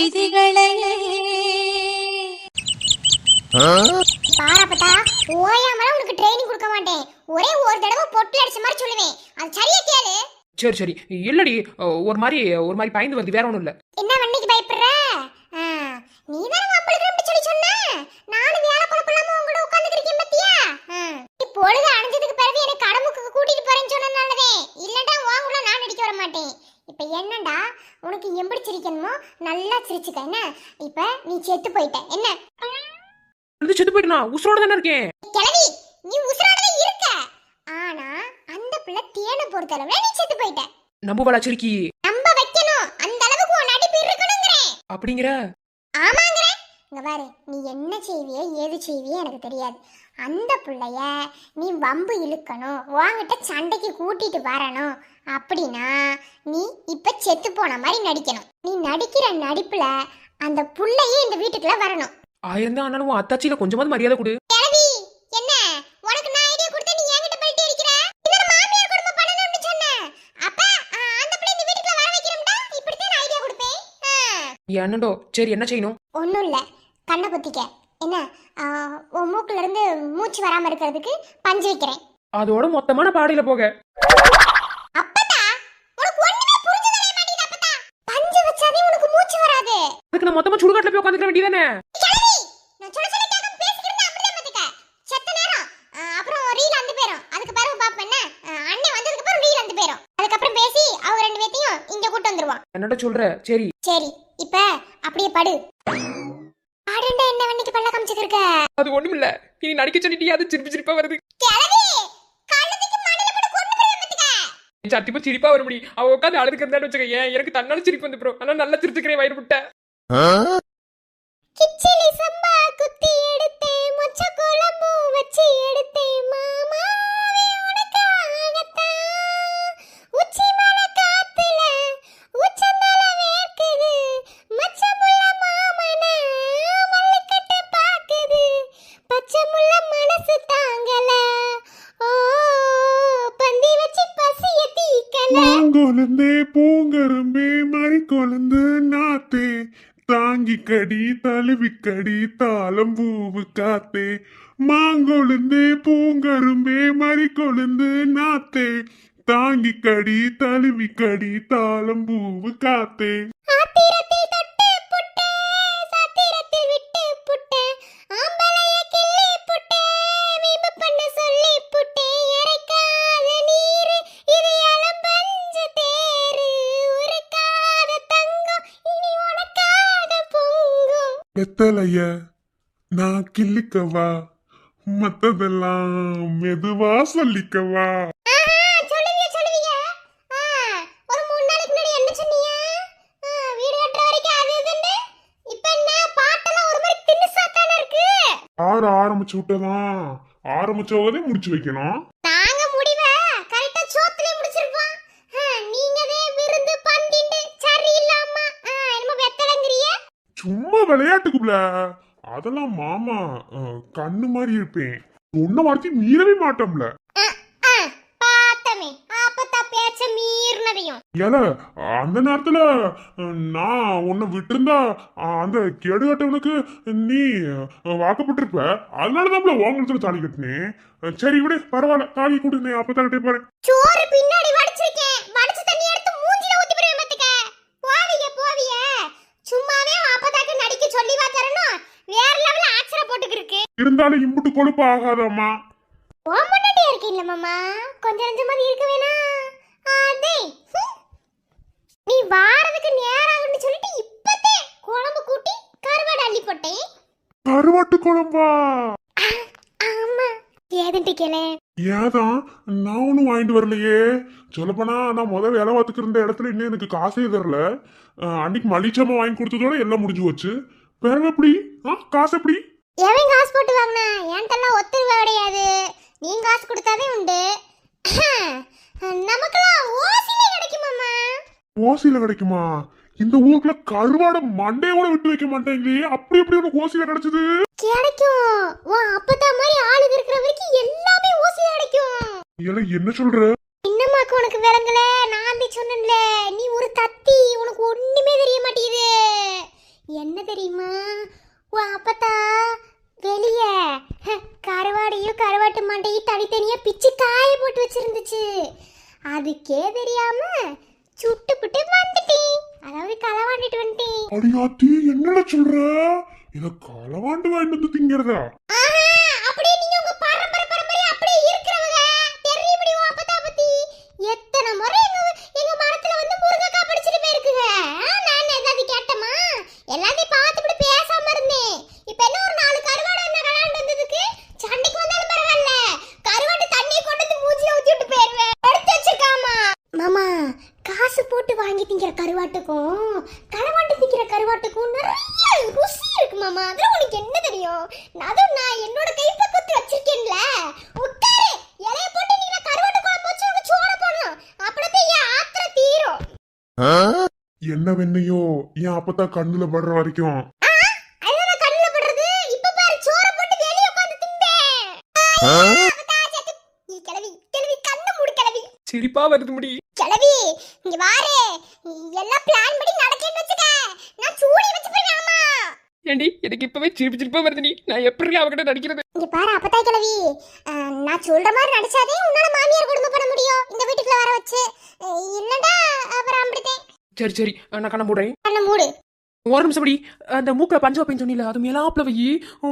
விதிகளையே. பாராப்பட்டா ஓயாமலாம் உனக்கு ட்ரைனிங் கொடுக்க மாட்டேன். ஒரே ஒரு தடவை பொட்டு அடிச்ச மாதிரி சொல்லுவேன். அது சரியா கேளு. சரி சரி இல்லடி, ஒரு மாதிரி பயந்து வருது, வேற ஒண்ணும் இல்ல. என்ன வண்டிக்கு பயப்படுற? நீ தான மாப்பிள்ளை சொல்லி சொன்ன. நானும் வேலை குழப்பலாம உங்க கூட உட்கார்ந்துக்கிட்டேன் பத்தியா? நீ பொழுது அணைஞ்சதுக்கு பிறகு எனக்கு கடமுக்கு கூட்டிட்டு போறேன்னு சொன்னனாலதே. இல்லடா உன் கூட நான் நடிக்க வர மாட்டேன். இப்ப என்னடா உனக்கு எப்படி சிரிக்கணுமோ நல்லா சிரிச்சுக்க. என்ன இப்ப நீ செத்து போயிட்ட. என்ன செத்து போயிட்டா? உசுரோட தானே இருக்கேன். கிழவி, நீ உசுரோட தான் இருக்க. ஆனா அந்த பிள்ளை தேனை பொறுத்தளவுல நீ செத்து போயிட்ட. நம்புவலா சிரிக்கி? நம்ப வைக்கணும். அந்த அளவுக்கு உன் நடிப்பு இருக்கணும்ங்கறேன். அப்படிங்கற? ஆமாங்கறேன். இங்க பாரு, நீ என்ன செய்வியே ஏது செய்வியே எனக்கு தெரியாது. அந்த பிள்ளைய நீ வம்பு இழுக்கணும், வாங்கிட்ட சண்டைக்கு கூட்டிட்டு வரணும். அப்படின்னா நீ இப்ப செத்து போன மாதிரி நடிக்கணும். நீ நடிக்கிற நடிப்புல அந்த புள்ளையே இந்த வீட்டுக்குள்ள வரணும். ஆயிரம் தான் ஆனாலும் அத்தாச்சியில கொஞ்சமாவது மரியாதை கொடு. கிழவி, என்ன உனக்கு நான் ஐடியா கொடுத்து நீ என்கிட்ட போயிட்டே இருக்கிற? இன்னொரு மாமியார் குடும்பம் பண்ணணும்னு சொன்னேன். அப்ப அந்த பிள்ளை இந்த வீட்டுக்குள்ள வர வைக்கிறோம்டா. இப்படி தான் ஐடியா கொடுப்பேன். என்னடோ? சரி என்ன செய்யணும்? ஒண்ணும் இல்ல, கண்ணை பொத்திக்க. என்ன உன் மூக்குல இருந்து மூச்சு வராம இருக்கிறதுக்கு பஞ்சு வைக்கிறேன். அதோட மொத்தமான பாடையில போக. அப்பதா உனக்கு ஒண்ணுமே புரிஞ்சு தெரிய மாட்டேங்குது. அப்பதா பஞ்சு வச்சாதே உனக்கு மூச்சு வராது. அதுக்கு நான் மொத்தமா சுடுகாட்டுல போய் உட்கார்ந்துக்க வேண்டியதானே? கிழவி, நான் சொல்ல சொல்ல கேட்காம பேசிக்கிட்டு அப்படியே பாத்துக்க. செத்த நேரம் அப்புறம் ரீல் அந்த பேரும். அதுக்கு பிறகு பாப்ப என்ன அண்ணே வந்ததுக்கு அப்புறம் ரீல் அந்த பேரும். அதுக்கு அப்புறம் பேசி அவங்க ரெண்டு பேத்தையும் இங்க கூட்டி வந்துருவான். என்னடா சொல்ற? சரி சரி, இப்ப அப்படியே படு. ஆடண்டா என்ன வண்டிக்கு பல்ல காமிச்சிட்டு இருக்க? அது ஒண்ணும் இல்ல, நீ நடிக்க சொல்லிட்டியா? அது சிரிப்பா வருது. கிழவி, கழுதைக்கு மண்ணில போட்டு கொண்டு போய் வந்துக்க. சத்தியமா சிரிப்பா வர முடியும். அவ உட்காந்து அழுதுக்கிறதான்னு வச்சுக்க. எனக்கு தன்னால சிரிப்பு வந்து ப்ரோ. ஆனா நல்லா சிரிச்சுக்கிறேன் வயிறு விட்ட. கிச்சிலி சம்பா குத்தி எடுத்தே, மொச்ச குழம்பு வச்சி எடுத்தே, மாமாவே உனக்காகத்தான். உச்சி மலை காத்துல உச்சந்தல வேர்க்குது, மச்சமுள்ள மாமன மல்லிக்கட்டு பாக்குது, பச்சைமுள்ள மனசு தாங்கல. ஓ பந்தி வச்சு பசிய தீக்கல. மாங்கொழுந்தே பூங்கரும்பே மறி கொழுந்து நாத்தே, தாங்கி கடி தழுவி கடி தாளம் பூவு காத்தே. மாங்கொழுந்தே பூங்கரும்பே மறி கொழுந்து நாத்தே, தாங்கி கடி தழுவி கடி தாளம் பூவு காத்தே. ஆத்திரத்தில் தொட்டு புட்டே, சாத்திரத்தில் விட்டு புட்டே, ஆம்பளைய கிள்ளி புட்டே, வீம்பு பண்ண சொல்லி புட்டே, இறைக்காத நீரு இது இளம்பஞ்சு தேரு, உருக்காத தங்கம் இனி உனக்காக பொங்கும். வெத்தலைய நான் கிள்ளிக்கவா, மத்ததெல்லாம் மெதுவா சொல்லிக்கவா. சொல்லுவீங்க சொல்லுவீங்க. ஒரு 3 நாளைக்கு முன்னாடி என்ன சொன்னீங்க? வீடு கட்டுற வரைக்கும் அது இதுன்னு. இப்ப என்ன பாட்டெல்லாம் ஒரு மாதிரி திணுசாத்தானே இருக்கு. ஆரம்பிச்சு விட்டதான், ஆரம்பிச்சவதே முடிச்சு வைக்கணும். நாங்க முடிவ கரெக்ட்டா சோத்துலயே முடிச்சிருப்போம். நீங்கதே விருந்து பண்டிண்டு சரியில்லாம என்னமோ வெத்தலங்கறிய. சும்மா விளையாட்டுக்குள்ள அதெல்லாம் மாமா கண்ணு மாதிரி இருப்பேன். சொன்ன வார்த்தை மீறவே மாட்டோம்ல. பாத்தமே அப்பத்தா பேச்ச மீறினதையும். ஏல அந்த நேரத்துல நான் உன்னை விட்டிருந்தா அந்த கேடுகட்டவனுக்கு நீ வாக்கப்பட்டிருப்ப. அதனாலதான் உங்கள்கிட்ட தாலி கட்டினேன். சரி விடு, பரவாயில்ல, தாலி கொடுங்க, அப்பதான் கிட்டே போறேன். சோறு பின்னாடி வடிச்சிருக்கேன். வடிச்ச தண்ணி எடுத்து மூஞ்சில ஊத்தி போறேன் மத்தக்க. போவிய சும்மாவே அப்பதாக்கு நடிக்க சொல்லி வா தரணும். வேற லெவல்ல ஆச்சர போட்டுக்கிருக்கு. இருந்தாலும் இம்புட்டு கொழுப்பு ஆகாதம்மா. ஓமனட்டே இருக்கீல்ல மாமா, கொஞ்சம் கொஞ்சமா இருக்க வேணா. அதே நீ வாரதுக்கு நேரம் ஆகுன்னு சொல்லிட்டு இப்பதே குழம்பு கூட்டி கருவாடு அள்ளி போட்டேன். கருவாட்டு குழம்பா? ஆமா, ஏதுன்ட்டு கேளே. ஏதான் நான் ஒன்னும் வாங்கிட்டு வரலையே. சொல்லப்போனா நான் வேலை பார்த்துக்கு இருந்த இடத்துல இன்னும் எனக்கு காசே தரல. அன்னைக்கு மளிச்சமா வாங்கி கொடுத்ததோட எல்லாம் முடிஞ்சு போச்சு. பிறகு எப்படி காசு எப்படி? எவன் காசு போட்டு வாங்கினா? என்கிட்டலாம் ஒத்துருவ கிடையாது. நீ காசு கொடுத்தாதே உண்டு. நமக்கெல்லாம் ஓசில கிடைக்குமாமா? ஓசில கிடைக்குமா? இந்த ஊருக்குள்ள கருவாட மண்டையோட விட்டு வைக்க மாட்டேங்களே. அப்படி எப்படி உனக்கு ஓசில கிடைச்சது? கிடைக்கும். அப்பதான் மாதிரி ஆளுங்க இருக்கிற வரைக்கும் எல்லாமே ஓசில கிடைக்கும். இதெல்லாம் என்ன சொல்ற? இன்னமாக்கு உனக்கு விளங்கல. நான் சொன்னேன்ல, நீ ஒரு தத்தி, உனக்கு ஒண்ணுமே தெரிய மாட்டேங்குது. கிலோ கருவாட்டு மண்டையை தனித்தனியா பிச்சு காய போட்டு வச்சிருந்துச்சு. அதுக்கே தெரியாம சுட்டுப்புட்டு வந்துட்டேன். அதாவது களவாண்டிட்டு வந்துட்டேன். அடியாத்தி என்னடா சொல்ற? இத களவாண்டு வாங்கிட்டு வந்து திங்கிறதா? அப்படியே நீங்க உங்க பரம்பரை அப்படியே இருக்கிறவங்க தெரியும்படி அப்பதா பத்தி எத்தனை முறை எங்க மரத்துல வந்து முருங்கக்காய் பறிச்சிட்டு போயிருக்குங்க. நான் ஏதாவது கேட்டமா? எல்லாத்தையும் பார்த்துட்டு பேசாம இருந்தேன். இப்ப என்ன ஒரு 4 கருவாடு என்ன கலாண்டு வந்ததுக்கு சண்டைக்கு வந்தாலும் பரவாயில்ல, கருவாட்டு தண்ணியை கொண்டு வந்து மூஞ்சில ஊத்தி விட்டு போயிருவேன். எடுத்து வச்சிருக்காமா மாமா. காசு போட்டு வாங்கி திங்கிற கருவாட்டுக்கும் களவாண்டு திங்கிற கருவாட்டுக்கும் நிறைய ருசி இருக்கு மாமா. அதுல உனக்கு என்ன தெரியும்? அதுவும் நான் என்னோட கைப்பக்கத்து வச்சிருக்கேன்ல. உட்காரு, இலைய போட்டு நீ கருவாட்டு குழம்பு வச்சு உனக்கு சோற போடணும். அப்படிதான் என் ஆத்திர தீரும். என்ன வெண்ணையோ என் அப்பத்தா கண்ணுல படுற வரைக்கும் அதுதான் கண்ணுல படுறது. இப்ப பாரு, சோற போட்டு வெளிய உட்கார்ந்து திம்பேன். நீ கிளவி கிளவி கண்ணு மூடு கிளவி. சிரிப்பா வருது முடி. கிளவி இங்க வாரே, எல்லாம் பிளான் படி நடக்கேன்னு வச்சுக்க. நான் சூடி வச்சு போயிடாமா. ஏண்டி எனக்கு இப்பவே சிரிப்பு சிரிப்பா வருது. நீ நான் எப்படி அவகிட்ட நடிக்கிறது? இங்க பாரு அப்பதா கிளவி, நான் சொல்ற மாதிரி நடிச்சாதே உன்னால மாமியார் குடும்பம் பண்ண முடியும் இந்த வீட்டுக்குள்ள வர வச்சு. இல்லடா அப்புறம் அப்படிதான். சரி சரி நான் கண்ண மூடுறேன். கண்ண மூடு. ஒரு நிமிஷம் படி. அந்த மூக்க பஞ்ச வைப்பேன்னு சொன்னில, அது மேலாப்புல வை.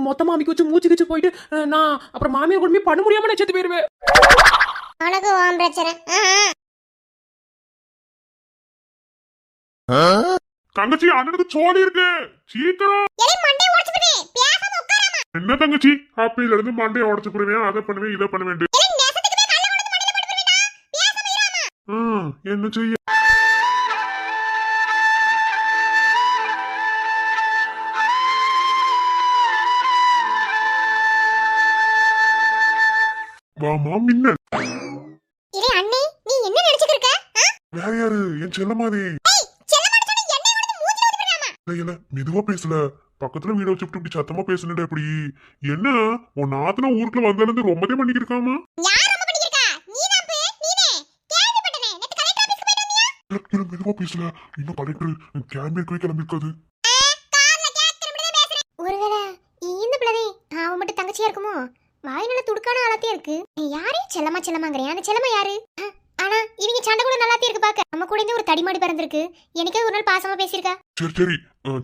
மொத்தமா அமைக்க வச்சு மூச்சு கிச்சு போயிட்டு நான் அப்புறம் மாமியார் குடும்பமே பண்ண முடியாம நான் செத்து போயிருவேன். உனக்கு உன் பிரச்சனை. தங்கச்சி அண்ணனுக்கு சோழி இருக்கு சீக்கிரம். மண்டை உடைச்சு போடுவேன். பேசாம உட்காராமா. என்ன தங்கச்சி ஹாப்பில இருந்து மண்டையை உடச்சு போடுவேன், அதை பண்ணுவேன் இதை பண்ணுவேன். என்ன செய்ய? வாமா மின்னல். இலே அண்ணே, நீ என்ன நினைச்சிட்டு இருக்க? வேற யாரு? என் செல்லமாதி. இல்ல மெதுவா பேசல, பக்கத்துல வீட வச்சுட்டு இப்படி சத்தமா பேசுனடா. இப்படி என்ன உன் நாத்தனா ஊருக்குள்ள வந்ததுல இருந்து ரொம்பவே பண்ணிக்கிருக்காமா. மெதுவா பேசல, இன்னும் கலெக்டர் கேம்பியர் கிளம்பிருக்காது. ஒருவேளை இந்த பிள்ளை அவன் மட்டும் தங்கச்சியா இருக்குமோ? வாய் நல்ல துடுக்கான ஆளாத்தே இருக்கு. யாரே செல்லமா செல்லமாங்கறியா? அந்த செல்லமா யாரு? ஆனா இவங்க சண்டை கூட நல்லாத்தே இருக்கு பாக்க. நம்ம கூட இந்த ஒரு தடிமாடி பிறந்திருக்கு. எனக்கே ஒரு நாள் பாசமா பேசியிருக்கா. சரி சரி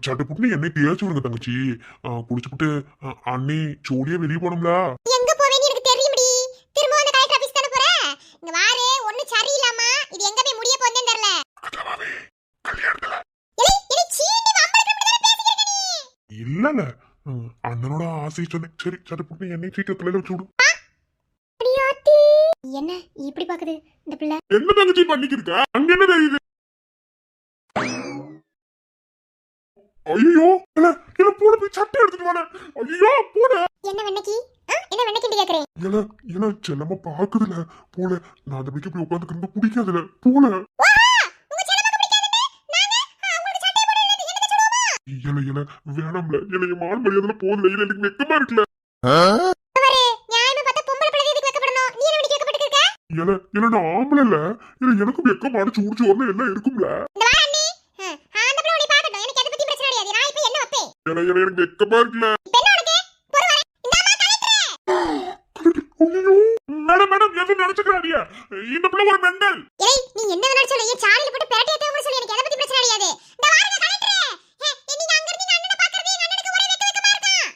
சட்டை புட்டு என்னை தேய்ச்சி விடுங்க தங்கச்சி. குடிச்சுட்டு அண்ணி சோடியா வெளியே போனோம்ல. எங்க போவேன்னு எனக்கு தெரியும்டி. திரும்ப அந்த கலெக்டர் ஆபீஸ் தான போற. இங்க வாரே, ஒண்ணு சரியில்லாமா இது எங்க போய் முடிய போறேன்னு தெரியல. கதவாவே கல்யாணத்துல ஏய் சீண்டி வம்பளக்க இப்படி தான பேசிக்கிற நீ. இல்லல அண்ணனோட ஆசை சொன்னேன். சரி சட்டை புட்டு என்னை சீக்கிரத்துல வச்சு விடு. அடியாத்தி என்ன இப்படி பாக்குது இந்த பிள்ளை? என்ன தங்கச்சி பண்ணிக்கிருக்க? அங்க என்ன தெரியுது? ஐயோ இல்ல இல்ல போட போய் சட்டை எடுத்துட்டு வானே. ஐயோ போட. என்ன வெண்ணக்கி? என்ன வெண்ணக்கின்னு கேக்குறேன். இல்ல இல்ல செல்லமா பாக்குதுல போல. நான் அந்த பைக்கு போய் உட்காந்துக்கிறது பிடிக்காதுல போல. இல்ல இல்ல வேணாம்ல, இல்ல மான் மரியாதை போதுல. இல்ல எனக்கு வெக்கமா இருக்குல்ல. இல்ல இல்ல நான் ஆம்பளை இல்ல. இல்ல எனக்கும் வெக்கம் அடிச்சு உடிச்சு வரணும் எல்லாம் இருக்கும்ல. இல்ல இல்ல எனக்கு வெக்கமா இருக்குல்ல. மேடம் மேடம் எதுவும் நினைச்சுக்கிறாடியா? இந்த பிள்ளை ஒரு மெண்டல். நீ என்ன வேணாலும் சொல்லு. என் சாணில போட்டு பேட்டை ஏத்தவங்க சொல்லு. எனக்கு எதை பத்தி பிரச்சனை கிடையாது. இந்த வாரங்க கலெக்டர். நீங்க அங்க இருந்து அண்ணனை பாக்குறது எங்க அண்ணனுக்கு ஒரே வெக்கமா இருக்கும்.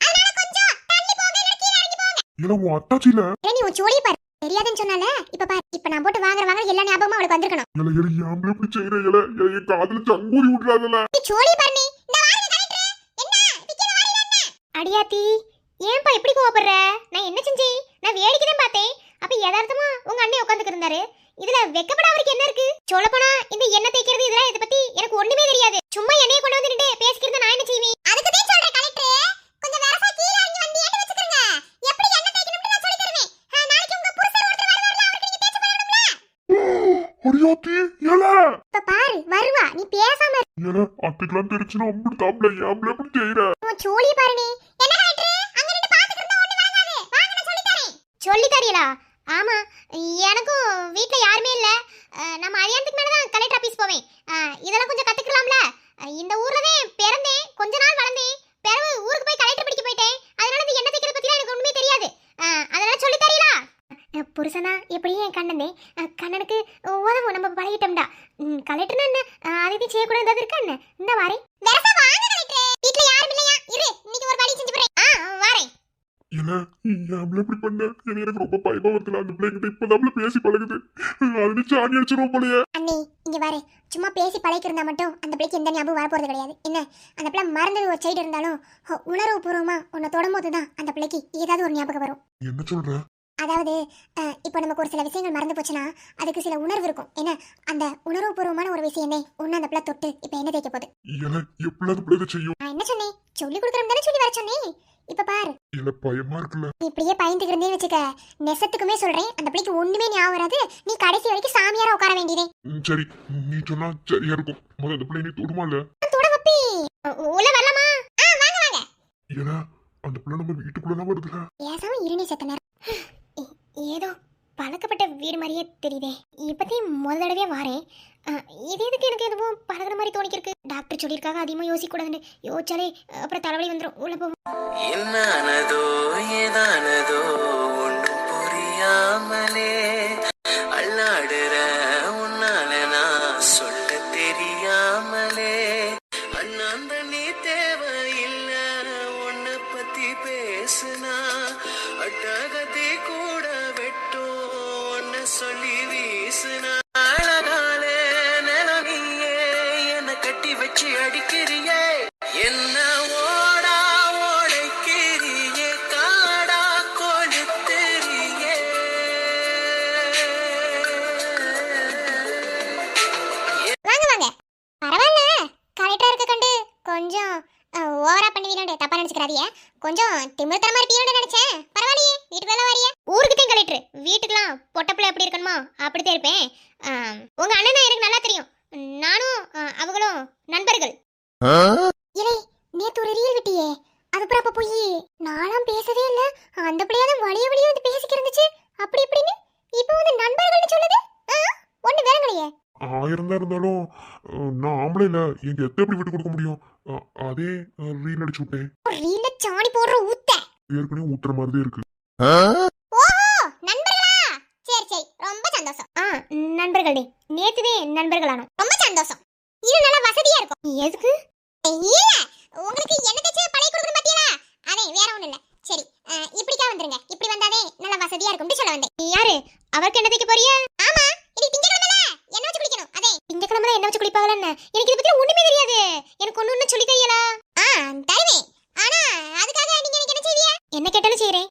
அதனால கொஞ்சம் தள்ளி போங்க, இல்ல கீழ இறங்கி போங்க. இல்ல உன் அத்தாச்சில. நீ உன் சோழிய பாரு. தெரியாதுன்னு சொன்னால இப்ப பாரு. இப்ப நான் போட்டு வாங்குற எல்லா ஞாபகமும் அவளுக்கு வந்திருக்கணும். இல்ல இல்ல யாம்பளே இப்படி செய்யற. இல்ல என் காதுல சங்கூரி விட்டுறாதல. நீ சோழிய பாரு. நீ இந்த வாரங்க கலெக்டர். என்ன விக்கிற வாரில என்ன? அடியாத்தி ஏன்பா இப்படி கோவப்படுற? நான் என்ன செஞ்சேன்? நான் வேடிக்கை தான் பார்த்தேன். அப்ப யதார்த்தமா உங்க அண்ணன் உட்கார்ந்துட்டு இருந்தாரு. இதுல வெக்கப்பட அவருக்கு என்ன இருக்கு? சொல்லப்போனா இந்த எண்ணெய் தேய்க்கிறது இதெல்லாம் இத பத்தி எனக்கு ஒண்ணுமே தெரியாது. சும்மா எண்ணெயை கொண்டு வந்து நின்று பேசிக்கிறது நான் என்ன செய்வேன்? அதுக்கு தான் சொல்றேன் கலெக்டர். கொஞ்சம் வேறசா கீழ இறங்கி வந்து ஏட்டு வச்சுக்கங்க. எப்படி எண்ணெய் தேய்க்கணும்னு நான் சொல்லி தருவேன். நாளைக்கு உங்க புருஷன் ஒருத்தர் வருவார்ல, அவருக்கு நீங்க தேய்ச்சு போடணும்ல. அடியாத்தி ஏல. இப்ப பாரு வருவா. நீ பேசாம இரு. ஏல அத்தைக்கெல்லாம் தெரிஞ்சுனா அம்பு தாம்பல யாம்பளே இப்படி செய்யற. உன் சோழிய பாரு. நீ என்ன கலெக்டர் அங்க நின்னு பாத்துக்கிட்டு இருந்தா ஒண்ணு விளங்காது. வாங்க நான் சொல்லி தரேன். சொல்லி தரீங்களா? ஆமா, எனக்கும் வீட்ல யாருமே இல்ல. நான் மதியானத்துக்கு மேல தான் கலெக்டர் ஆபீஸ் போவேன். இதெல்லாம் கொஞ்சம் கத்துக்கலாம்ல. இந்த ஊர்ல தான் பிறந்தேன், கொஞ்ச நாள் வளர்ந்தேன். பிறகு ஊருக்கு போய் கலெக்டர் படிக்க போயிட்டேன். அதனால இந்த எண்ணெய் தேய்க்கிறது பத்தி எனக்கு ஒண்ணுமே தெரியாது. வருஷம் தான் எப்படியும் என் கண்ணனே கண்ணனுக்கு உதவும் நம்ம பழகிட்டோம்டா. கலெக்டர்னா என்ன அதை செய்யக்கூடாது ஏதாவது இருக்கா என்ன? இந்த வாரேன். வீட்டுல யாரும் இல்லையா? இரு, இன்னைக்கு ஒரு வழி செஞ்சு போறேன். வாரேன். இல்ல ஏன் இப்படி பண்ண? எனக்கு ரொம்ப பயமா வருதுல. அந்த பிள்ளைங்கிட்ட இப்பதான் பேசி பழகுது. அது சாணி அடிச்சிருவோம் போலயே. அண்ணே இங்க வாரு. சும்மா பேசி பழகிருந்தா மட்டும் அந்த பிள்ளைக்கு எந்த ஞாபகம் வரப்போறது கிடையாது. என்ன அந்த பிள்ளை மறந்தது ஒரு சைடு இருந்தாலும் உணர்வு பூர்வமா உன்னை தொடும்போது தான் அந்த பிள்ளைக்கு ஏதாவது ஒரு ஞாபகம் வரும். என்ன சொல்ற? அதாவது இப்போ நமக்கு ஒரு சில விஷயங்கள் மறந்து போச்சுன்னா அதுக்கு சில உணர்வு இருக்கும். என்ன அந்த உணர்வு பூர்வமான ஒரு விஷயமே ஒன்னு அந்த பிள்ளை தொட்டு இப்போ என்ன தேய்க்க போகுது. எப்படி அந்த பிள்ளை செய்யும்? நான் என்ன சொன்னேன்? சொல்லி கொடுக்குறோம் தானே சொல்லி வர சொன்னேன். இப்ப பாரு. இல்ல பயமா இருக்குல்ல. இப்படியே பயந்துட்டு இருந்தே வச்சுக்க, நெசத்துக்குமே சொல்றேன் அந்த பிள்ளைக்கு ஒண்ணுமே ஞாபகம் வராது. நீ கடைசி வரைக்கும் சாமியாரா உட்கார வேண்டியதே. சரி நீ சொன்னா சரியா இருக்கும். முதல்ல அந்த பிள்ளை நீ தொடுமா இல்ல? தொட வப்பி. உள்ள வரலாமா? வாங்க வாங்க. ஏன்னா அந்த பிள்ளை நம்ம வீட்டுக்குள்ளதான் வருதுல. ஏசாம இருநீ செத்த நேரம் ஏதோ பழக்கப்பட்ட வீடு மாதிரியே தெரியுதே. இப்பத்தையும் முதல் தடவையா வாரேன். இது எதுக்கு எனக்கு எதுவும் பழகிற மாதிரி தோணிக்கிருக்கு. டாக்டர் சொல்லியிருக்காங்க அதிகமாக யோசிக்கூடாதுன்னு. யோசிச்சாலே அப்புறம் தலைவலி வந்துடும். உள்ள போவோம். என்னானதோ ஏதானதோ ஒன்றும் புரியாமலே அல்லாடுற உன்னால நான் சொல்ல தெரியாமலே அண்ணாந்த நீ தேவையில்ல உன்னை பத்தி பேசுனா அட்டகத்தை கூட வெட்டும் உன்னை சொல்லி வீசுனா அழகாலே நிலவியே என்னை கட்டி வச்சு அடிக்கிறியே என்ன ஓடா ஓடைக்கிறியே காடா கொளுத்தெறியே. வாங்க வாங்க. பரவாயில்ல, கரெக்டா இருக்க கண்டு கொஞ்சம் ஓவரா பண்ணுவீங்க. தப்பா நினைச்சுக்கிறாதீங்க. கொஞ்சம் திமிர்த்தனமா இருப்பீங்கன்னு நினைச்சேன். பரவாயில்லையே, வீட்டுக்கு வேலை வாரியா? ஊருக்கு தான் கலெக்டர். வீட்டுக்குலாம் பொட்டப்பிள்ளை எப்படி இருக்கணுமோ அப்படித்தான் இருப்பேன். உங்க அண்ணனா எனக்கு நல்லா தெரியும். நானும் அவங்களும் நண்பர்கள். இலை நேத்து ஒரு ரீல் விட்டியே, அதுக்கப்புறம் அப்ப போய் நானும் பேசவே இல்ல. அந்த பிள்ளையாதான் வழிய வழிய வந்து பேசிக்க இருந்துச்சு. அப்படி இப்படின்னு இப்போ வந்து நண்பர்கள்னு சொல்லுது. ஒண்ணு வேறங்களையே. ஆயிரம் தான் இருந்தாலும் நான் ஆம்பளை இல்ல. எங்க எத்த எப்படி விட்டு கொடுக்க முடியும்? அதே ரீல் அடிச்சு விட்டேன். ரீல்ல சாணி போடுற ஊத்த ஏற்கனவே ஊத்துற மாதிரி இருக்கு. ஓஹோ நண்பர்களா? சரி சரி, ரொம்ப சந்தோஷம். நண்பர்களே, நேத்துவே நண்பர்களானோம். ரொம்ப சந்தோஷம். இது நல்லா வசதியா இருக்கும். எதுக்கு? இல்ல உங்களுக்கு என்ன தச்சு பழைய கொடுக்குற பாத்தியா? அதே வேற ஒண்ணும் இல்ல. சரி இப்படிக்கா வந்துருங்க. இப்படி வந்தாதே நல்லா வசதியா இருக்கும்னு சொல்ல வந்தேன். யாரு அவருக்கு என்ன தைக்க போறியா? ஆமா, இது திங்கக்கிழமைல என்ன வச்சு குளிக்கணும். அதே திங்கக்கிழமைல என்ன வச்சு குளிப்பாங்களா என்ன? எனக்கு இத பத்தி ஒண்ணுமே தெரியாது. எனக்கு ஒண்ணு சொல்லி தையலா? தருவேன். ஆனா அதுக்காக நீங்க எனக்கு என்ன செய்வீங்க? என்ன கேட்டாலும் செய்றேன்.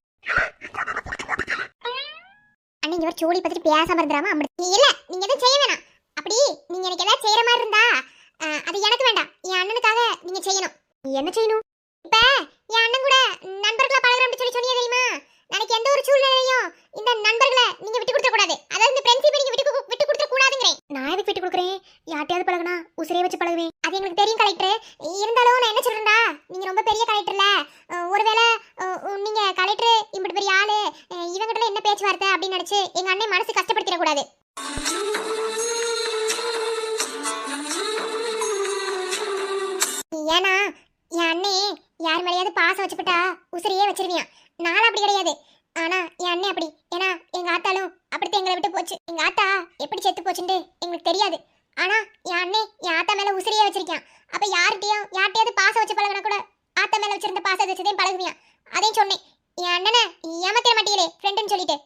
அண்ணி இவர் சோடி பத்தி பேசாம இருந்துராம. இல்ல நீங்க எதுவும் செய்ய வேணாம். அப்படி நீங்க எனக்கு ஏதாவது செய்யற மாதிரி இருந்தா அது எனக்கு வேண்டாம். என் அண்ணனுக்காக நீங்க செய்யணும். என்ன செய்யணும்? இப்ப என் அண்ணன் கூட நண்பர்களா பழகுறோம்னு சொல்லி சொன்னீங்க தெரியுமா? நாளைக்கு எந்த ஒரு சூழ்நிலையும் இந்த நண்பர்களை நீங்க விட்டு கொடுக்க கூடாது. அதாவது இந்த ஃப்ரெண்ட்ஷிப்பை நீங்க விட்டு கொடுக்க கூடாதுங்கறேன். நான் எதுக்கு விட்டு கொடுக்குறேன்? யார்ட்டையாவது பழகுனா உசிரே வச்சு பழகுவேன். அது எங்களுக்கு தெரியும் கலெக்டர். இருந்தாலும் நான் என்ன சொல்றேன்டா, நீங்க ரொம்ப பெரிய கலெக்டர்ல. ஒருவேளை நீங்க கலெக்டர் இப்படி பெரிய ஆளு, இவங்கிட்ட என்ன பேச்சுவார்த்தை அப்படின்னு நினைச்சு எங்க அண்ணன் மனசு கஷ்டப்படுத்திட கூடாது. ஏன்னா என் அண்ணே யார் மேலேயாவது பாசம் வச்சுக்கிட்டா உசிரியே வச்சிருவியான். நான் அப்படி கிடையாது. ஆனா என் அண்ணே அப்படி. ஏன்னா எங்க ஆத்தாலும் அப்படித்தான் எங்களை விட்டு போச்சு. எங்க ஆத்தா எப்படி செத்து போச்சுன்னு எங்களுக்கு தெரியாது. ஆனா என் அண்ணே என் ஆத்தா மேல உசிரியே வச்சிருக்கான். அப்ப யார்கிட்டயாவது பாசம் வச்சு பழகினா கூட ஆத்தா மேல வச்சிருந்த பாசத்தை வச்சுதான் பழகுவியான். அதையும் சொன்னேன். என் அண்ணனை ஏமாத்திர மாட்டீங்களே ஃப்ரெண்டுன்னு சொல்லிட்டு.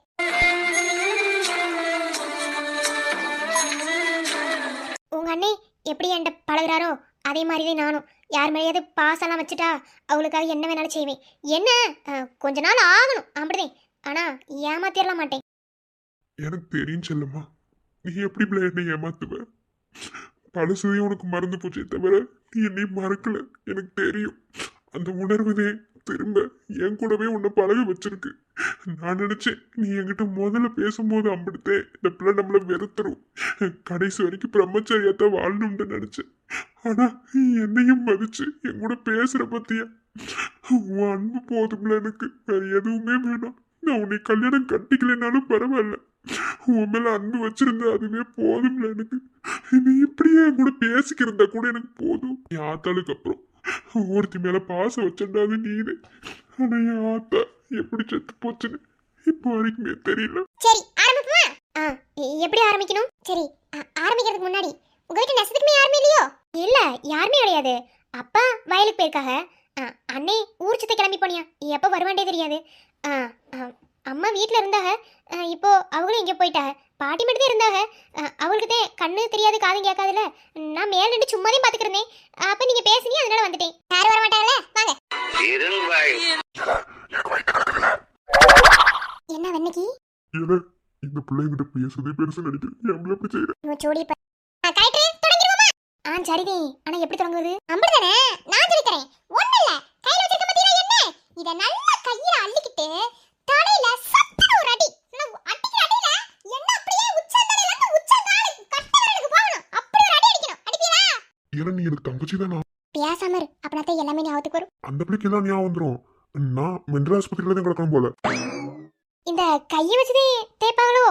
உங்க அண்ணே எப்படி என்கிட்ட பழகுறாரோ அதே மாதிரிதான் நானும். யார் மேலேயாவது பாசெல்லாம் வச்சுட்டா அவளுக்காக என்ன வேணாலும் செய்வேன். என்ன கொஞ்ச நாள் ஆகணும் அப்படிதான். ஆனா ஏமாத்திரலாம் மாட்டேன். எனக்கு தெரியும் செல்லம்மா, நீ எப்படி பிள்ளை என்னை ஏமாத்துவ? பழசுதையும் உனக்கு மறந்து போச்சே தவிர நீ என்னை மறக்கல. எனக்கு தெரியும். அந்த உணர்வுதே திரும்ப என் கூடவே உன்னை பழக வச்சிருக்கு. நான் நினைச்சேன் நீ என்கிட்ட முதல்ல பேசும்போது அம்பிடுத்தே இந்த பிள்ளை நம்மள வெறுத்துரும், கடைசி வரைக்கும் பிரம்மச்சரியத்தான் வாழணும்னு நினைச்சேன். ஆனா என்னையும் மதிச்சு என் கூட பேசுற பத்தியா? உன் அன்பு போதும்ல, எனக்கு வேற எதுவுமே வேணாம். நான் உன்னை கல்யாணம் கட்டிக்கலைனாலும் பரவாயில்ல, உன் மேல அன்பு வச்சிருந்தா அதுவே போதும்ல எனக்கு. நீ இப்படியே என் கூட பேசிக்கிறதா கூட எனக்கு போதும். என் ஆத்தாளுக்கு அப்புறம் ஒருத்தி மேல பாசம் வச்சிருந்தாது நீனே. ஆனா என் ஆத்தா எப்படி செத்து போச்சுன்னு இப்போ வரைக்குமே தெரியல. சரி ஆரம்பிப்போம். எப்படி ஆரம்பிக்கணும்? சரி, ஆரம்பிக்கிறதுக்கு முன்னாடி உங்க வீட்டு நெசத்துக்குமே யாருமே இல்லையோ? இல்ல, யாருமே கிடையாது. அப்பா வயலுக்கு போயிருக்காங்க. அண்ணே ஊர் சுத்த கிளம்பி போனியா, எப்போ வருவாண்டே தெரியாது. அம்மா வீட்டில் இருந்தாங்க. இப்போ அவங்களும் எங்கே போயிட்டாங்க. பாட்டி மட்டும் தான் இருந்தாங்க. அவங்களுக்கு தான் கண்ணு தெரியாது காதும் கேட்காதுல. நான் மேல நின்று சும்மாவே பார்த்துக்கிறேன். அப்போ நீங்கள் பேசுனீங்க, அதனால வந்துட்டேன். யாரும் வர மாட்டாங்கல்ல, வாங்க. என்ன வெண்ணைக்கு இந்த பிள்ளைங்கிட்ட பேசுறதே பெருசு நினைக்கிறேன். சரிதே, ஆனா எப்படி தொடங்குவது? அம்புதானே, நான் சொல்லி தரேன். ஒண்ணு இல்ல, கையில வச்சிருக்க பாத்தீங்களா என்ன? இத நல்லா கையில அள்ளிக்கிட்டு தலையில சத்தன ஒரு அடி. அடிக்கிற அடியில என்ன அப்படியே உச்சந்தலையில இருந்து உச்சந்தாளை கட்டவரலுக்கு போகணும். அப்படி ஒரு அடி அடிக்கணும். அடிப்பீரா? ஏன்னா நீ எனக்கு தங்கச்சி தானா? பேசாம இரு, அப்பனாதான் எல்லாமே ஞாபகத்துக்கு வரும். அந்த பிள்ளைக்கு எல்லாம் ஞாபகம் வந்துரும். நான் மென்டல் ஆஸ்பத்திரியில தான் கிடக்கணும் போல. இந்த கையை வச்சதே தேய்ப்பாங்களோ?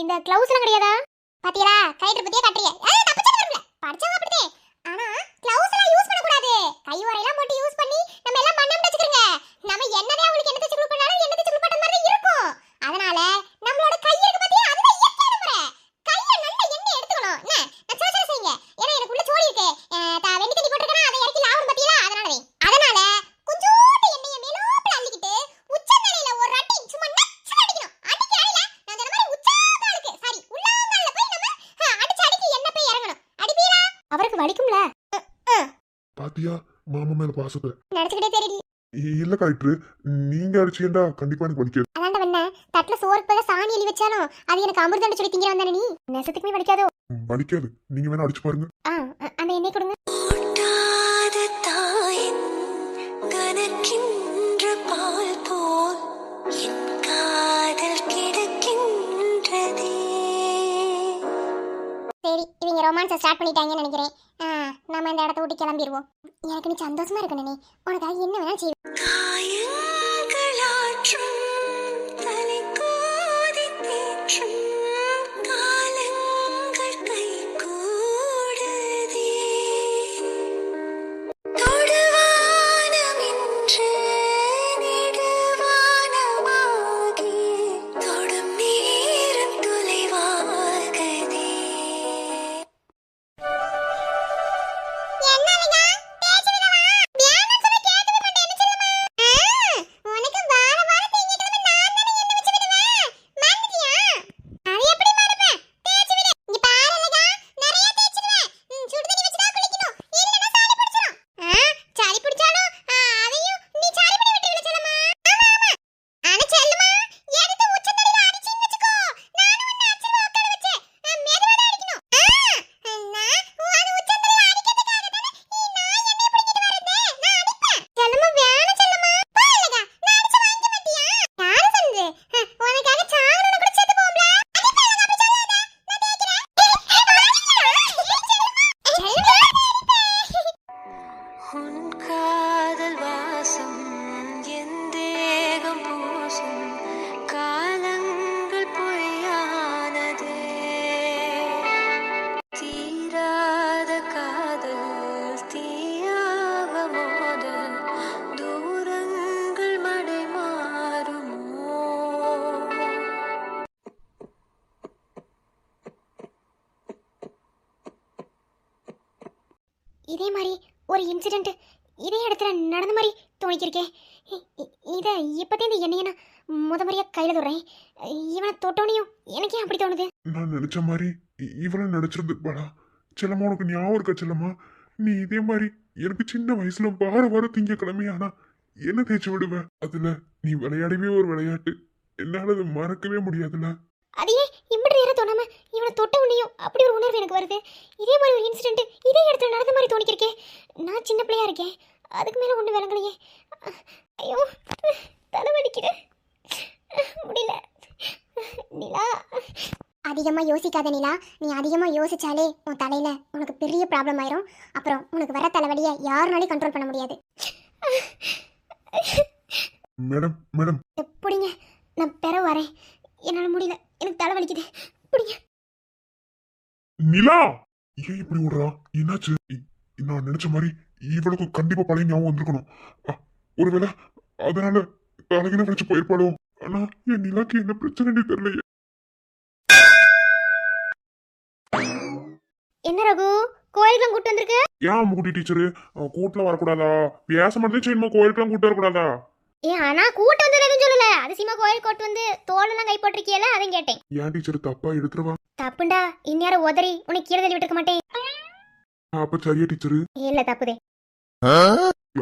இந்த கிளவுஸ் எல்லாம் கிடையாதா? பாத்தீங்களா, கைட்டு பத்தியா கட்டுறிய? தப்பிச்சது வரல, படிச்சவங்க அப்படிதே. ஆனா கிளவுஸ் எல்லாம் யூஸ் பண்ண கூடாது. கை உரையெல்லாம் போட்டு யூஸ் பண்ணி நம்ம எல்லாம் மண்ணம் வச்சுக்கிறோங்க. நம்ம என்னதே அவங்களுக்கு என்ன தச்சு பண்ணாலும் என்ன தச்சு பண்ற மாதிரி இருக்கும். அதனால நம்மளோட கை இருக்கு பாத்தியா, அதுதான் இயற்கையான முறை. கையை நல்ல எண்ணெய் எடுத்துக்கணும். என்ன நான் சோசா செய்யுங்க. ஏன்னா எனக்கு உள்ள சோடி இருக்கு. வெண்ணி தண்ணி போட்டுருக்கேன்னா அதை இறக்கி லாபம் பாத்தீங்களா, அதனால கொஞ்சோண்டு எண்ணெயை மேலோப்பில் அள்ளிக்கிட்டு உச்சந்தலையில ஒரு அடி சும்மா நச்சு அடிக்கணும். அடிக்கிற அடியில நான் சொன்ன மாதிரி உச்சாங்காலுக்கு சாரி உள்ளாங்கால்ல போய் நம்ம அடிச்சு அடிக்கி எண்ணெய் போய் இறங்கணும். அடிப்பீரா? அவருக்கு வலிக்கும்ல. பாத்தியா மாமா மேல பாசத்தை நினைச்சுக்கிட்டே தெரியல. இல்ல காய்ட்டு, நீங்க அடிச்சீங்கடா கண்டிப்பா எனக்கு வலிக்காது. அதான்டா வண்ண, தட்டுல சோறுக்கு பதிலா சாணி எழுதி வச்சாலும் அது எனக்கு அமிர்தம் சொல்லி திங்க வந்தானே. நீ நெசத்துக்குமே வலிக்காதோ? வலிக்காது, நீங்க வேணா அடிச்சு பாருங்க. அந்த எண்ணெய் கொடுங்க. கனக்கின்ற பால் போல் என் காதல் கிடக்கின்றதே. சரி, இவங்க ரொமான்ஸை ஸ்டார்ட் பண்ணிட்டாங்கன்னு நினைக்கிறேன். நம்ம இந்த இடத்த விட்டு கிளம்பிடுவோம். எனக்கு நீ சந்தோஷமா இருக்கணும். நீ உனக்காக என்ன வேணாலும் செய்வேன். காயங்களாற்றும் தலை கோதி தேற்றும் காலங்கள் கை கூடுதே. தொடுவானமின்று நெடுவானமாகி தொடும் நேரம் தொலைவாகதே. இதே மாதிரி ஒரு இன்சிடென்ட் இதே இடத்துல நடந்த மாதிரி தோணிக்கிருக்கேன். இதை இப்போதே இந்த எண்ணெயை நான் முறையாக கையில் தொடுறேன். இவனை தொட்டோனையும் எனக்கே அப்படி தோணுது. நான் நினைச்ச மாதிரி இவளை நினைச்சிருந்து பாடா. செல்லம்மா, உனக்கு ஞாபகம் இருக்கா செல்லம்மா? நீ இதே மாதிரி எனக்கு சின்ன வயசுல வார திங்கக்கிழமையானா என்ன தேய்ச்சி விடுவ. அதுல நீ விளையாடவே ஒரு விளையாட்டு என்னால அதை மறக்கவே முடியாதுல்ல. அதையே இப்படி நேரம் தோணாம இவனை தொட்ட உடனேயும் அப்படி ஒரு உணர்வு எனக்கு வருது. இதே மாதிரி ஒரு இன்சிடென்ட் இதே இடத்துல நடந்த மாதிரி தோணிக்கிருக்கேன். நான் சின்ன பிள்ளையா இருக்கேன், அதுக்கு மேல ஒண்ணு விளங்கலையே. ஐயோ, தலை வலிக்கிறேன், முடியல. நிலா, அதிகமா யோசிக்காத நிலா. நீ அதிகமா யோசிச்சாலே உன் தலையில உனக்கு பெரிய ப்ராப்ளம் ஆயிரும். அப்புறம் உனக்கு வர தலைவலியை யாருனாலையும் கண்ட்ரோல் பண்ண முடியாது. மேடம் மேடம் எப்படிங்க, நான் பெற வரேன். என்னால முடியல, எனக்கு தலை வலிக்குது. பிடிங்க. நிலா, ஏன் இப்படி விடுறா? என்னாச்சு? நான் நினைச்ச மாதிரி இவளுக்கு கண்டிப்பா பழைய ஞாபகம் வந்திருக்கணும். ஒருவேளை அதனால தலைகின வச்சு போயிருப்பாளோ. ஆனா என் நிலாக்கு என்ன பிரச்சனை தெரியலையே. என்ன ரகு கோயிலுக்கு கூட்டு வந்திருக்கு? ஏன் அம்முக்குட்டி டீச்சரு கூட்டுல வரக்கூடாதா? பேச மட்டும் செய்யணுமா, கோயிலுக்குலாம் கூட்டு வரக்கூடாதா? ஆனா கூட்டு வந்து எதுவும் சொல்லல. அதிசயமா கோயில் கூட்டு வந்து தோலெல்லாம் கை போட்டிருக்கியல, அதையும் கேட்டேன். ஏன் டீச்சர் தப்பா எடுத்துருவா? தப்புண்டா, இந்நேரம் உதறி உனக்கு கீழே தள்ளி விட்டுருக்க மாட்டேன். அப்ப சரியா டீச்சரு? இல்ல தப்புதே.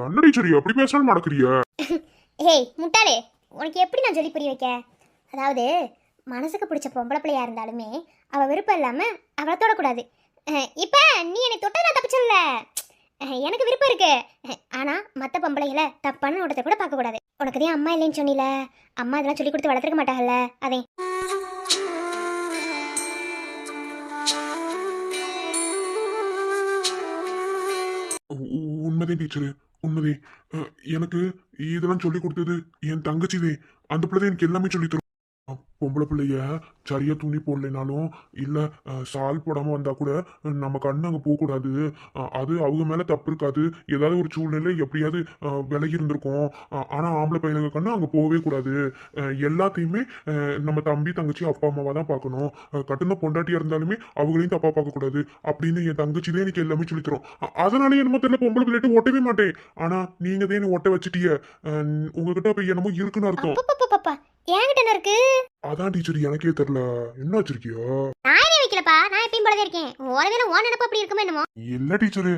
என்ன டீச்சர் எப்படி பேசணும் நடக்கிறியா? ஏய் முட்டாளே, உனக்கு எப்படி நான் சொல்லி புரிய வைக்க? அதாவது மனசுக்கு பிடிச்ச பொம்பளை பிள்ளையா இருந்தாலுமே அவ விருப்பம் இல்லாம அவளை தொடக்கூடாது. இப்ப நீ என்னை தொட்டதை நான் தப்பு சொல்லல. எனக்கு விருப்பம் இருக்கு. ஆனா மத்த பொம்பளைகளை தப்பான நோட்டத்தை கூட பார்க்க கூடாது. உனக்கு தான் அம்மா இல்லைன்னு சொன்னில, அம்மா இதெல்லாம் சொல்லி கொடுத்து வளர்த்துருக்க மாட்டாங்கல்ல, அதே. உண்மைதே டீச்சரு, உண்மைதே. எனக்கு இதெல்லாம் சொல்லி கொடுத்தது என் தங்கச்சிதே. அந்த பிள்ளை எனக்கு எல்லாமே சொல்லி தரும். பொம்பளை பிள்ளைய சரியா துணி போடலைனாலும் இல்ல சால் போடாம வந்தா கூட நம்ம கண்ணு அங்க போக கூடாது. அது அவங்க மேல தப்பு இருக்காது. ஏதாவது ஒரு சூழ்நிலை எப்படியாவது விலகி இருந்திருக்கும். ஆனா ஆம்பளை பையனுங்க கண்ணு அங்க போகவே கூடாது. எல்லாத்தையுமே நம்ம தம்பி தங்கச்சி அப்பா அம்மாவா தான் பார்க்கணும். கட்டுன பொண்டாட்டியா இருந்தாலுமே அவங்களையும் தப்பா பார்க்க கூடாது அப்படின்னு என் தங்கச்சிதான் எனக்கு எல்லாமே சொல்லி தரும். அதனால என்னமோ தெரியல, பொம்பளை பிள்ளைட்டு ஒட்டவே மாட்டேன். ஆனா நீங்க தான் என்ன ஒட்ட வச்சுட்டிய. உங்ககிட்ட அப்ப என்னமோ இருக்குன்னு அர்த்தம். என்கிட்ட என்ன இருக்கு? அதான் டீச்சர் எனக்கே தெரியல, என்ன வச்சிருக்கியோ? நான் என்ன வைக்கலப்பா, நான் எப்பயும் போலதான் இருக்கேன். ஒருவேளை ஓன் நினைப்பு அப்படி இருக்குமோ என்னமோ. இல்ல டீச்சரு,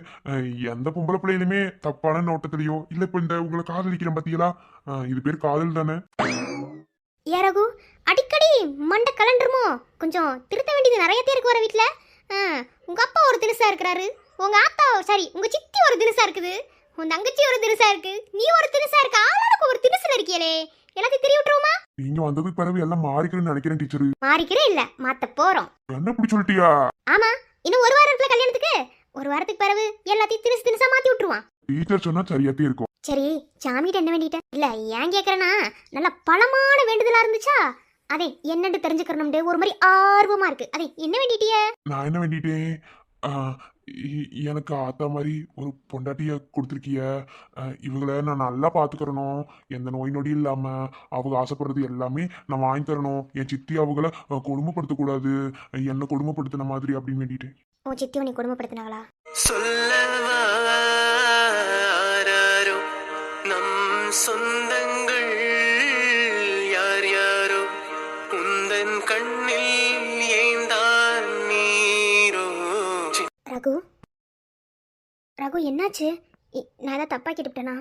எந்த பொம்பளை பிள்ளையிலுமே தப்பான நோட்டத்திலயோ இல்ல இப்ப இந்த உங்களை காதலிக்கிறேன் பாத்தீங்களா, இது பேர் காதல் தானே. யாரகு அடிக்கடி மண்டை கலண்டுருமோ? கொஞ்சம் திருத்த வேண்டியது நிறைய பேருக்கு வர வீட்டுல. உங்க அப்பா ஒரு தினுசா இருக்கிறாரு, உங்க ஆத்தா சாரி உங்க சித்தி ஒரு தினுசா இருக்குது, உன் தங்கச்சி ஒரு தினுசா இருக்கு, நீ ஒரு தினுசா இருக்க, ஆளாளுக்கு ஒரு தினுசுல இருக்கியலே. எல்லாத்தையும் தெரிய விட்டுருவோமா? நீங்க வந்ததுக்கு பிறகு எல்லாம் மாறிக்கிறேன்னு நினைக்கிறேன் டீச்சரு. மாறிக்கிறே இல்ல, மாத்த போறோம். என்ன இப்படி சொல்லிட்டியா? ஆமா, இன்னும் ஒரு வாரம் இருக்குல கல்யாணத்துக்கு. ஒரு வாரத்துக்கு பிறகு எல்லாத்தையும் தினுசு தினுசா மாத்தி விட்டுருவான். டீச்சர் சொன்னா சரியாத்தே இருக்கும். சரி, சாமிகிட்ட என்ன வேண்டிட்ட? இல்ல ஏன் கேக்குறேன்னா, நல்ல பழமான வேண்டுதலா இருந்துச்சா, அதே என்னன்னு தெரிஞ்சுக்கணும்னு ஒரு மாதிரி ஆர்வமா இருக்கு. அதே என்ன வேண்டிட்டிய? நான் என்ன வேண்டிட்டேன், எனக்கு ஆத்தா மாதிரி ஒரு பொண்டாட்டிய கொடுத்துருக்கிய. இவங்களை நான் நல்லா பார்த்துக்கிறணும், எந்த நோய் நொடி இல்லாம அவங்க ஆசைப்படுறது எல்லாமே நான் வாங்கி தரணும். என் சித்தி அவங்கள கொடுமைப்படுத்தக்கூடாது, என்ன கொடுமைப்படுத்தின மாதிரி அப்படின்னு வேண்டிட்டேன். உன் சித்தி உன்னை கொடுமைப்படுத்தினாங்களா? சொல்லவாரோ நம் சொந்தங்கள் யார் யாரோ உந்தன் கண்ணில் ஏந்தான் நீரோ. ரகு, ரகு என்னாச்சு? நான் ஏதாவது தப்பா கேட்டுட்டேனா?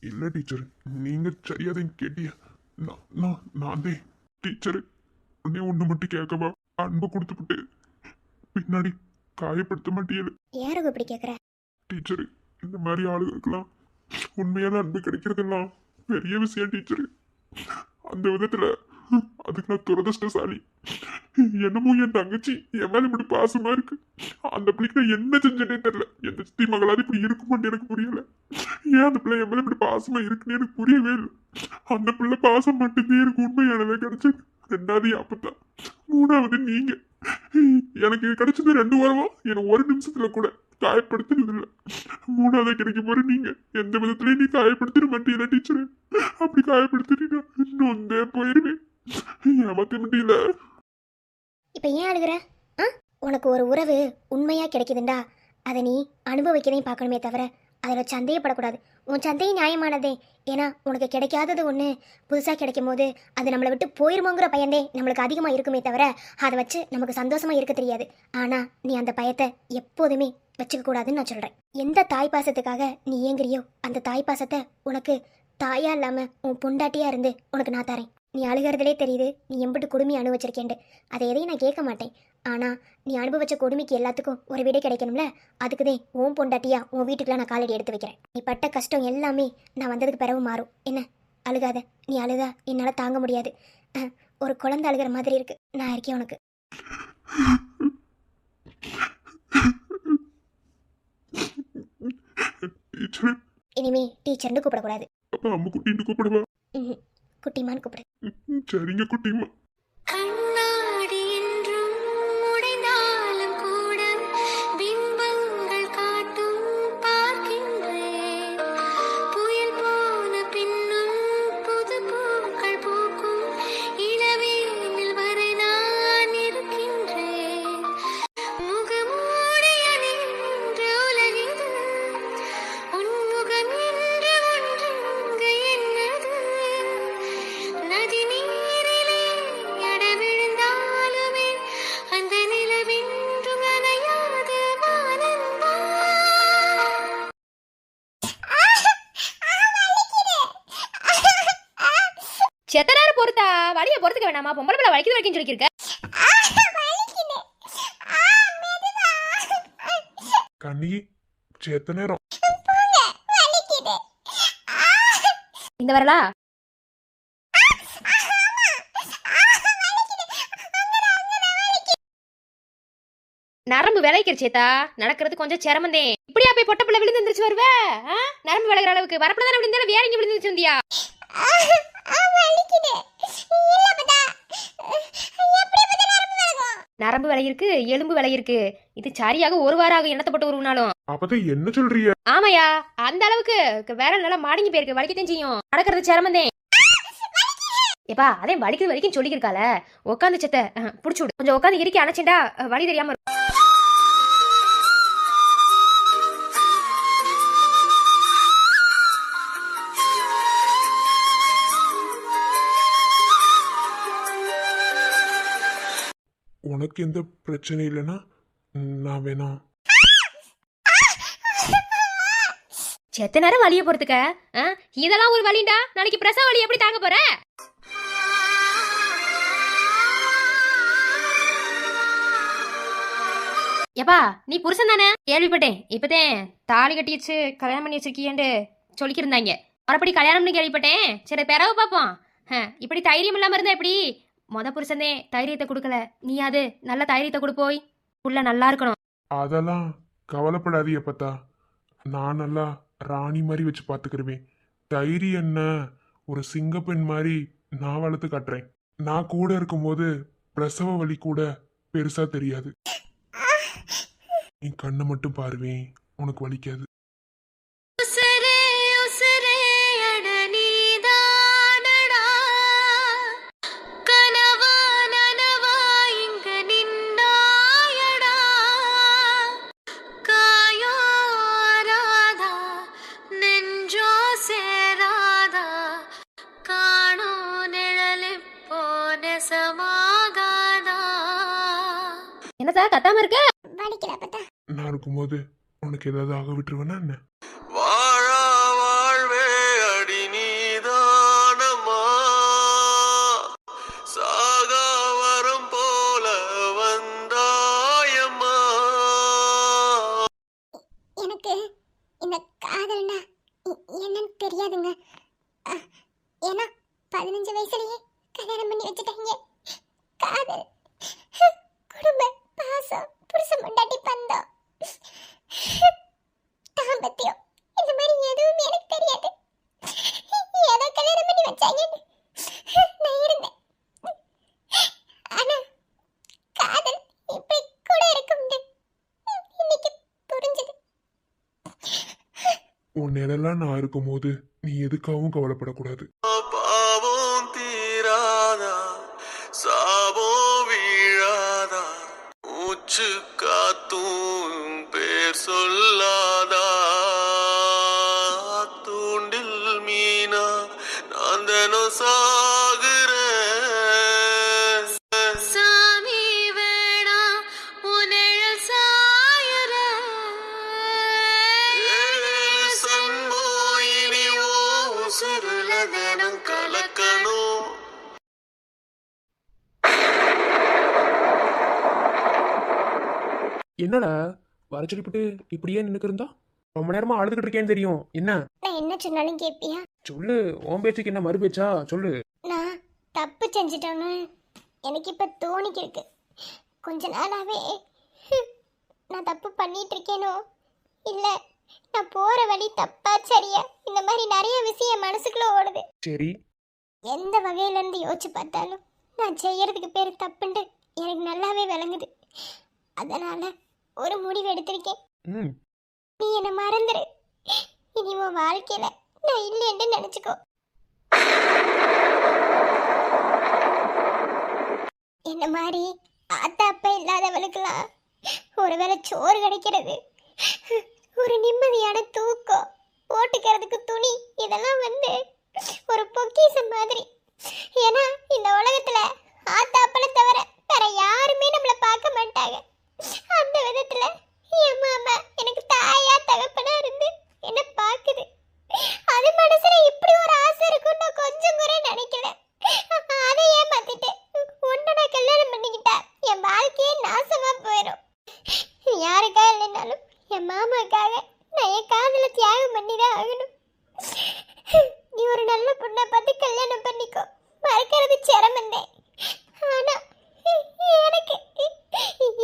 இல்ல டீச்சர், நீங்க சரியாதான் கேட்டிய. நான் டீச்சரு உடனே ஒண்ணு மட்டும் கேட்கவா? அன்பு கொடுத்துக்கிட்டு பின்னாடி காயப்படுத்த மாட்டீங்க. ஏன் ரகு இப்படி கேக்குற? டீச்சரு, இந்த மாதிரி ஆளுகளுக்கெல்லாம் உண்மையான அன்பு கிடைக்கிறதெல்லாம் பெரிய விஷயம் டீச்சரு. அந்த விதத்துல அதுக்கு நான் துரதிருஷ்டசாலி. என்னமோ என் தங்கச்சி என் மேல இப்படி பாசமா இருக்கு. அந்த பிள்ளைக்கு நான் என்ன செஞ்சேனே தெரியல. எந்த சித்தி மகளாவது இப்படி இருக்குமான்னு எனக்கு புரியல. ஏன் அந்த பிள்ளை என் மேல இப்படி பாசமா இருக்குன்னு எனக்கு புரியவே இல்லை. அந்த பிள்ளை பாசம் மட்டும்தான் எனக்கு உண்மையானவே கிடைச்சது. ரெண்டாவது அப்பதான், மூணாவது நீங்க. எனக்கு கிடைச்சது 2 வாரமா என்ன ஒரு நிமிஷத்துல கூட காயப்படுத்துறது இல்லை. மூணாவது கிடைக்க போற நீங்க எந்த விதத்துலயும் நீ காயப்படுத்திட மாட்டீங்களா டீச்சரு? அப்படி காயப்படுத்திட்டீங்க நொந்தே போயிருவேன். ஏமாத்த முடியல. இப்ப ஏன் அழுகுற? உனக்கு ஒரு உறவு உண்மையா கிடைக்குதுண்டா, அதை நீ அனுபவிக்கதையும் பார்க்கணுமே தவிர அதில் சந்தேகப்படக்கூடாது. உன் சந்தேகம் நியாயமானதே. ஏன்னா உனக்கு கிடைக்காதது ஒன்று புதுசாக கிடைக்கும் போது அது நம்மளை விட்டு போயிருமோங்கிற பயந்தே நம்மளுக்கு அதிகமாக இருக்குமே தவிர அதை வச்சு நமக்கு சந்தோஷமாக இருக்க தெரியாது. ஆனால் நீ அந்த பயத்தை எப்போதுமே வச்சுக்க கூடாதுன்னு நான் சொல்கிறேன். எந்த தாய் பாசத்துக்காக நீ ஏங்குறியோ அந்த தாய் பாசத்தை உனக்கு தாயா இல்லாமல் உன் பொண்டாட்டியாக இருந்து உனக்கு நான் தரேன். நீ அழுகிறதுலே தெரியுது நீ எம்பிட்டு கொடுமை அனுபவிச்சிருக்கேன்ட்டு. அதை எதையும் நான் கேட்க மாட்டேன். ஆனால் நீ அனுபவிச்ச கொடுமைக்கு எல்லாத்துக்கும் ஒரு விடை கிடைக்கணும்ல, அதுக்குதே உன் பொண்டாட்டியா உன் வீட்டுக்குலாம் நான் காலடி எடுத்து வைக்கிறேன். நீ பட்ட கஷ்டம் எல்லாமே நான் வந்ததுக்கு பிறகு மாறும். என்ன அழுகாத, நீ அழுதா என்னால் தாங்க முடியாது. ஒரு குழந்தை அழுகிற மாதிரி இருக்கு. நான் இருக்கேன் உனக்கு. இனிமே டீச்சர்னு கூப்பிடக்கூடாது. குட்டிமான்னு கூப்பிடு. சரிங்க குட்டிமா. கண்ணாடி என்றும் உடைந்தாலும் கூட பிம்பங்கள் காட்டும் பார்க்கின்றேன். புயல் போன பின்னும் புது பூக்கள் பூக்கும் இளவேனில் வரை நான் இருக்கின்றேன். முகமூடிய நேரம் பொறுத்தா வலிய பொறுத்துக்க வேணாமா? பொம்பளை பிள்ளை வலிக்குது வலிக்குன்னு சொல்லிருக்க. வலிக்குது. மெதுவா. கண்ணி சேத்த நேரம் போங்க, வலிக்குது. இந்த வரலா நரம்பு விளைக்கிற சேத்தா, நடக்கிறது கொஞ்சம் சிரமந்தே. இப்படியா போய் பொட்ட பிள்ளை விழுந்து எந்திரிச்சு வருவ? நரம்பு விளைக்கிற அளவுக்கு வரப்புல தானே விழுந்தாலும் வேற எங்க விழுந்துச்சு வந்தியா? வலிக்குது. இல்ல பதா. எப்படி பதா நரம்பு விலகும்? நரம்பு விளையிருக்கு, எலும்பு விளையிருக்கு. இது சரியாக ஒரு வாரம் ஆகும் எண்ணத்தை போட்டு உருவினாலும். அப்பதான் என்ன சொல்றிய? ஆமாயா, அந்த அளவுக்கு வேற நல்லா மடங்கி போயிருக்கு, வலிக்கத்தான் செய்யும். நடக்கிறது சிரமந்தே. ஏப்பா அதே வலிக்குது வலிக்குன்னு சொல்லியிருக்கால, உட்காந்து செத்த புடிச்சு விடு. கொஞ்சம் உட்காந்து இறுக்கி அணைச்சிண்டா வலி தெரியாம இருக்கும். உனக்கு எந்த பிரச்சனை இல்லைன்னா நான் வேணா. செத்த நேரம் வலிய பொறுத்துக்க. இதெல்லாம் ஒரு வலிண்டா, நாளைக்கு பிரசவ வலி எப்படி தாங்க போற? ஏப்பா நீ புருஷன் தானே? கேள்விப்பட்டேன், இப்பதான் தாலி கட்டிச்சு கல்யாணம் பண்ணி வச்சிருக்கியேன்னு சொல்லிக்கிருந்தாங்க. மறுபடி கல்யாணம்னு கேள்விப்பட்டேன். சரி பிறகு பாப்போம். இப்படி தைரியம் இல்லாம இருந்தா எப்படி? மொத புருஷனே தைரியத்தை கொடுக்கல, நீ அது நல்ல தைரியத்தை கொடுப்போய். புள்ள நல்லா இருக்கணும். அதெல்லாம் கவலைப்படாதீங்க பத்தா, நான் நல்லா ராணி மாதிரி வச்சு பாத்துக்கிருவேன். தைரியம் என்ன, ஒரு சிங்கப்பெண் மாதிரி நான் வளர்த்து காட்டுறேன். நான் கூட இருக்கும்போது பிரசவ வலி கூட பெருசா தெரியாது. நீ கண்ணை மட்டும் பாருவேன், உனக்கு வலிக்காது. உசுரே உசுரே அட நீதானடா, கனவா நனவா இங்க நின்னாயடா, காயோ ஆராதா நெஞ்சோ சேராதா, காணோ நிழலிப்போ நெசமாகாதா. என்னதா கத்தாம இருக்க? வலிக்கல பதா. நான் இருக்கும்போது உனக்கு ஏதாவது ஆக விட்டுருவேனா என்ன? வாழா வாழ்வே அடி நீதானம்மா, சாகா வரம் போல வந்தாயம்மா. எனக்கு இந்த காதல்னா என்னன்னு தெரியாதுங்க. ஏன்னா 15 வயசுலயே கல்யாணம் பண்ணி வச்சுட்டாங்க. காதல், குடும்ப பாசம், புருஷன் முண்டாட்டி பந்தம், தாம்பத்தியம், இந்த மாதிரி எதுவுமே எனக்கு தெரியாது. ஏதோ கல்யாணம் பண்ணி வச்சாங்கன்னு நான் இருந்தேன். ஆனா காதல் இப்படி கூட இருக்கும்னு இன்னைக்கு புரிஞ்சுது. உன் நிழலாம் நான் இருக்கும்போது நீ எதுக்காகவும் கவலைப்படக்கூடாது. பாவம் தீராதா, சாபம் வீழாதா, மூச்சு காத்தும் பேர் சொல்லாதா, தூண்டில் மீனா நான் தினம் சாகுறேன். சாமி வேணா உன்னிழல் சாயற, சம்போ இனி ஓ உசுருல தினம் கலக்கணும். என்னடா வர சொல்லிவிட்டு இப்படியே நின்னுக்கு இருந்தா? ரொம்ப நேரமா அழுதுகிட்டு இருக்கேன்னு தெரியும். என்ன நான் என்ன சொன்னாலும் கேட்பியா? சொல்லு, உன் பேச்சுக்கு என்ன மறு பேச்சா? சொல்லு. நான் தப்பு செஞ்சிட்டேன்னு எனக்கு இப்ப தோணிக்கிருக்கு. கொஞ்ச நாளாவே நான் தப்பு பண்ணிட்டு இருக்கேனோ இல்ல நான் போற வழி தப்பா சரியா, இந்த மாதிரி நிறைய விஷயம் மனசுக்குள்ள ஓடுது. சரி, எந்த வகையில இருந்து யோசிச்சு பார்த்தாலும் நான் செய்யறதுக்கு பேரு தப்புண்டு எனக்கு நல்லாவே விளங்குது. அதனால ஒரு முடிவு எடுத்திருக்கேன். ம் நீ என்ன மறந்துரு. இனி உன் வாழ்க்கையில நான் இல்லைன்னு நினைச்சுக்கோ. என்ன மாதிரி ஆத்தா அப்பா இல்லாதவளுக்கெல்லாம் ஒருவேளை சோறு கிடைக்கிறது, ஒரு நிம்மதியான தூக்கம், போட்டுக்கிறதுக்கு துணி, இதெல்லாம் ஒரு பொக்கிஷம் மாதிரி. ஏன்னா இந்த உலகத்துல ஆத்தா அப்பனை தவிர வேற யாருமே நம்மள பார்க்க மாட்டாங்க. அந்த விதத்துல என் மாமா எனக்கு தாயா தகப்பனா இருந்து என்ன பாக்குது. அது மனசுல இப்படி ஒரு ஆசை இருக்கும் நான் கொஞ்சம் கூட நினைக்கல. வந்தேன். ஆனா எனக்கு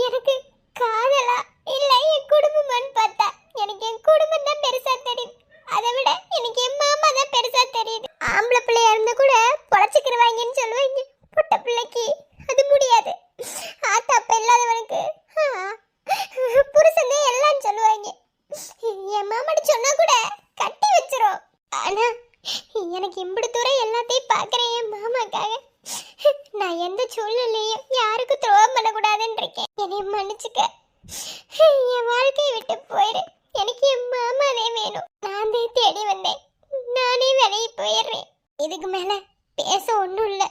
எனக்கு காதலா இல்ல என் குடும்பமான்னு பார்த்தா எனக்கு என் குடும்பம் தான் பெருசா தெரியுது. அதை விட எனக்கு என் மாமா தான் பெருசா தெரியுது. ஆம்பளை பிள்ளையா இருந்தா கூட பொழைச்சுக்கிறவாங்கன்னு சொல்லுவாங்க. புட்ட பிள்ளைக்கு அது முடியாது. ஆத்தா அப்ப இல்லாதவனுக்கு புருஷனே எல்லாம் சொல்லுவாங்க. என் மாமாட்ட சொன்னா கூட கட்டி வச்சிரும். ஆனா எனக்கு இம்புடு தூரம் எல்லாத்தையும் பாக்குறேன் என் மாமாக்காக. நான் எந்த சூழ்நிலையும் யாருக்கும் துரோகம் பண்ணக்கூடாதுன்னு இருக்கேன். என்னை மன்னிச்சுக்க. என் வாழ்க்கையை விட்டு போயிரு. எனக்கு என் மாமாதே வேணும். நான் தேடி வந்தேன். நானே விலகி போயிடுறேன். இதுக்கு மேல பேச ஒண்ணும் இல்ல.